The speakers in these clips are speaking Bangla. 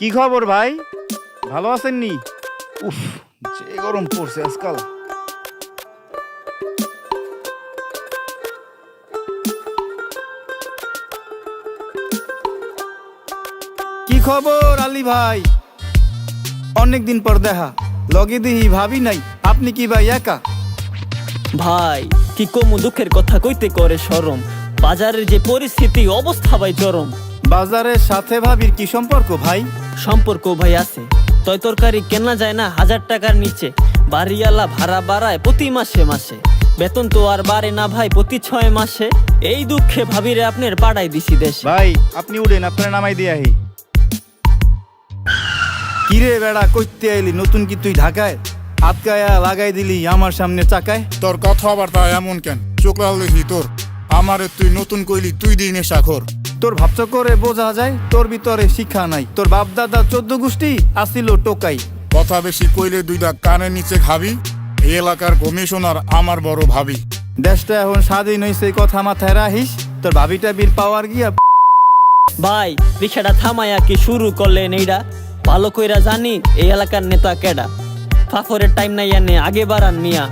কি খবর ভাই, ভালো আছেন নি? উফ, যে গরম পড়ছে আজকাল। কি খবর আলী ভাই? অনেকদিন পর দেখা, লগে দিহি ভাবি নাই। আপনি কি ভাই একা? ভাই কি কমু দুঃখের কথা কইতে করে শরম। বাজারের যে পরিস্থিতি অবস্থা ভাই চরম। বাজারের সাথে ভাবির কি সম্পর্ক ভাই? সম্পর্ক ভাই আছে, তয় তরকারি কেনা যায় না 1000 টাকার নিচে। বাড়িওয়ালা ভাড়া বাড়ায় প্রতি মাসে মাসে, বেতন তো আর বাড়ে না ভাই প্রতি 6 মাসে। এই দুঃখে ভাবিরে আপনার পাড়াই দিছি দেশ। ভাই আপনি উঠেন, আপনার নামাই দিয়ে আহি। কিরে বেড়া, কইতে আইলি? নতুন কি তুই ঢাকায়? আটকায়া লাগাই দিলি আমার সামনে চাকায়। তোর কথাবার্তা এমন কেন? চোখ লাল দেখি তোর। আমারে তুই নতুন কইলি, তুই দিই নেশাখোর। তোর ভাবছ করে বোঝা যায় তোর ভিতরে শিক্ষা নাই। তোর বাপ দাদা 14 গোষ্ঠী আসিল টোকাই। কথা বেশি কইলে দুইটা কানের নিচে খাবি। এই এলাকার কমিশনার আমার বড় ভাবি। দেশটা এখন স্বাধীন হয়েছে, কথা মাথায় রাখিস। তোর ভাবিটা বীর পাওয়ার গিয়া। ভাই রিক্সাটা থামায়া কি শুরু করলেন এইটা? ভালো কইরা জানি এই এলাকার নেতা কেডা। ফাফরের টাইম নাই এনে আগে বাড়ান মিয়া।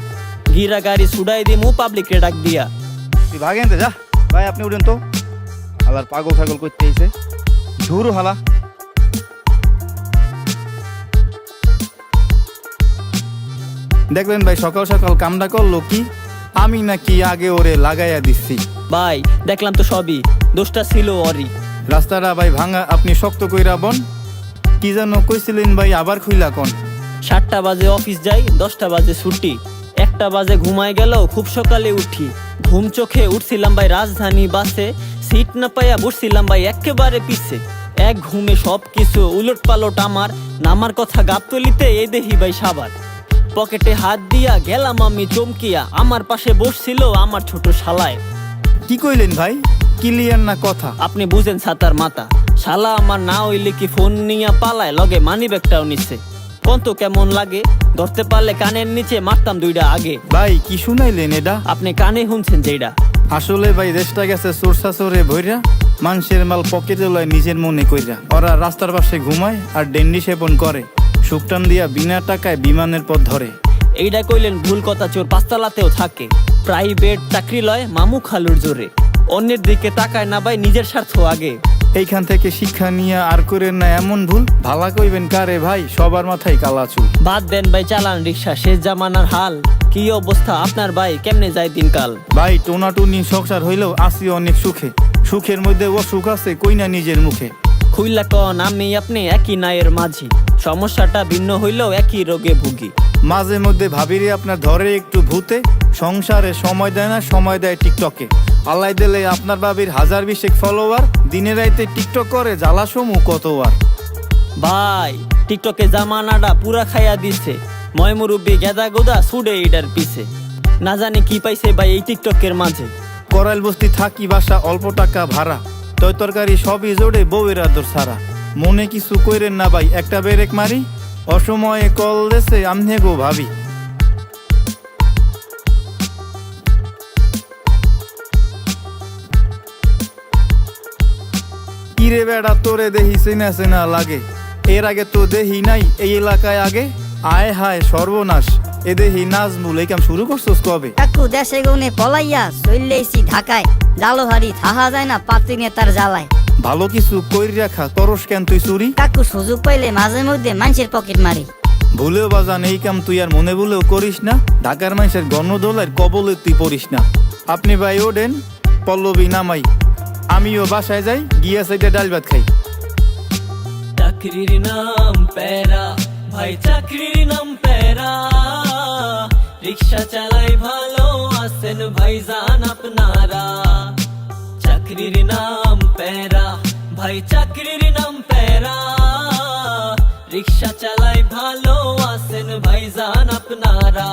গিরা গাড়ি ছুড়াই দিমু পাবলিক ডাক দিয়া। তুই ভাগে আনতে যা। ভাই আপনি উঠেন তো, আবার পাগল ছাগল করতে এসে ঝুরু হালা। দেখলেন ভাই, সকাল সকাল কামটা করলো কি? আমি নাকি আগে ওরে লাগাইয়া দিচ্ছি। ভাই দেখলাম তো সবই, দোষটা ছিল অরি। রাস্তাটা ভাই ভাঙা, আপনি শক্ত কইরা বন। কি যেন কইছিলেন ভাই, আবার খুইলা কোন? 7টা বাজে অফিস যাই, 10টা বাজে ছুটি। 1টা বাজে ঘুমায় গেল, খুব সকালে উঠি। ঘুম চোখে উঠছিলাম ভাই রাজধানী বাসে। সিট না পাইয়া বসছিলাম ভাই একেবারে পিছে। এক ঘুমে সব কিছু উলট পালট আমার। নামার কথা গাবতলিতে এই দেহি ভাই সাবার। পকেটে হাত দিয়া গেলাম আমি চমকিয়া। আমার পাশে বসছিল আমার ছোট শালায়। কি কইলেন ভাই? ক্লিয়ার না কথা। আপনি বুঝেন ছাতার মাথা। শালা আমার না হইলে কি ফোন নিয়া পালায়, লগে মানি ব্যাগটাও নিছে। কত কেমন লাগে, ধরতে পারলে কানের নিচে মারতাম 2টা আগে। ভাই কি শুনাইলেন এটা? আপনি কানে শুনছেন যেটা। আসলে ভাই দেশটা গেছে চোরসা চোরে ভইরা। মানুষের মাল পকেটে লয় নিজের মনে কইরা। ওরা রাস্তার পাশে ঘুমায় আর ডেন্ডি সেবন করে। সুপটান দিয়া বিনা টাকায় বিমানের পথ ধরে। এইটা কইলেন ভুল কথা, চোর 5 তলাতেও থাকে। প্রাইভেট চাকরি লয় মামু খালুর জোরে। অন্যের দিকে তাকায় না ভাই, নিজের স্বার্থ আগে। এইখান থেকে শিক্ষা নিয়ে আর করেন না এমন ভুল। ভালা কইবেন কারে ভাই, সবার মাথায় কালা চুল। বাদ দেন ভাই চালান রিক্সা, শেষ জামানার হাল। কি অবস্থা আপনার ভাই, কেমনে যায় দিনকাল? ভাই টোনাটুনি সংসার হইলেও আসি অনেক সুখে। সুখের মধ্যে অসুখ আছে কইনা নিজের মুখে। খুইলা কন আমি আপনি একই নায়ের মাঝি। সমস্যাটা ভিন্ন হইলেও একই রোগে ভুগি। মাঝে মধ্যে ভাবিরে আপনার ধরে একটু ভূতে। সংসারে সময় দেয় না, সময় দেয় টিকটকে। আল্লাহ দিলে আপনার বাবির 1000-20 ফলোয়ার। দিনে রাইতে টিকটক করে জ্বালা সমু কতবার। ভাই টিকটকে জামানাটা পুরা খাইয়া দিছে। ময় মুরব্বী গেদা গোদা ছুড়ে ইডার পিছে। না জানি কি পাইছে ভাই এই টিকটকের মাঝে। করাইল বস্তি থাকি, বাসা অল্প টাকা ভাড়া। তয় তরকারি সবই জোড়ে বউয়ের আদর সারা। মনে কিছু কইরেন না ভাই, একটা বেরেক মারি। অসময়ে কল দেশে আমনে গো ভাবি। কিরে বেড়া, তোরে দেহি চেনা চেনা লাগে। এর আগে তো দেহি নাই এই এলাকায় আগে। আয় হায় সর্বনাশ, এ দেহি নাজমুল। এই কাম শুরু করছস কবে? কাকু দেশে গুনে পলাইয়া চললেইছি ঢাকায়। জালোহারি থাহা যায় না পাতি নেতার জ্বালায়। ভালো কিছু কইর রাখা, করস কেন তুই চুরি? কাকু সুযোগ পাইলে মাঝে মধ্যে মানুষের পকেট মারি। ভুলেও বাজান এই কাম তুই আর মনে ভুলেও করিস না। ঢাকার মানুষের গণদোলার কবলে তুই পড়িস না। আপনি ভাই ওঠেন, পল্লবী নামাই। আমিও বাসায় যাই, গিয়া সাইডে ডাল ভাত খাই। চাকরির নাম প্যারা ভাই, চাকরির নাম প্যারা। রিক্সা চালাই ভালো আছেন ভাই জান আপনারা। চাকরির নাম প্যারা ভাই, চাকরির নাম প্যারা। রিক্সা চালাই ভালো আছেন ভাই জান আপনারা।